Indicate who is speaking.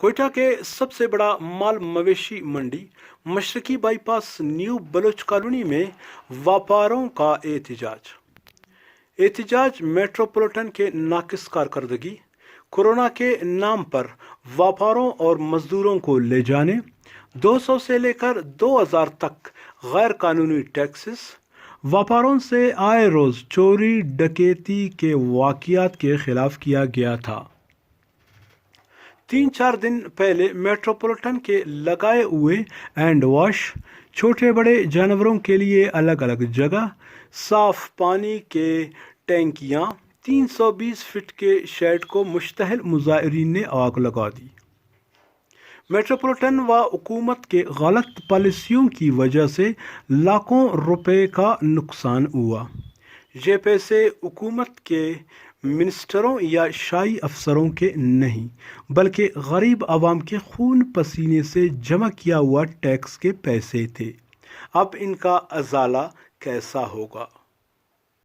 Speaker 1: कोयटा के सबसे बड़ा माल मवेशी मंडी मशरकी बाईपास न्यू बलोच कॉलोनी में व्यापारों का एहतजाज मेट्रोपॉलिटन के नाकिस कारकर्दगी, कोरोना के नाम पर व्यापारों और मजदूरों को ले जाने, 200 से लेकर 2000 तक गैर कानूनी टैक्सेस, व्यापारों से आए रोज चोरी डकैती के वाक़ियात के खिलाफ किया गया था। 3-4 दिन पहले मेट्रोपॉलिटन के लगाए हुए हैंड वॉश, छोटे बड़े जानवरों के लिए अलग अलग जगह, साफ पानी के टैंकियां, 320 फीट के शेड को मुश्तहल मुजाहिरीन ने आग लगा दी। मेट्रोपॉलिटन व हुकूमत के गलत पॉलिसियों की वजह से लाखों रुपए का नुकसान हुआ। ये पैसे हुकूमत के मिनिस्टरों या शाही अफसरों के नहीं, बल्कि गरीब आवाम के खून पसीने से जमा किया हुआ टैक्स के पैसे थे। अब इनका अजाला कैसा होगा?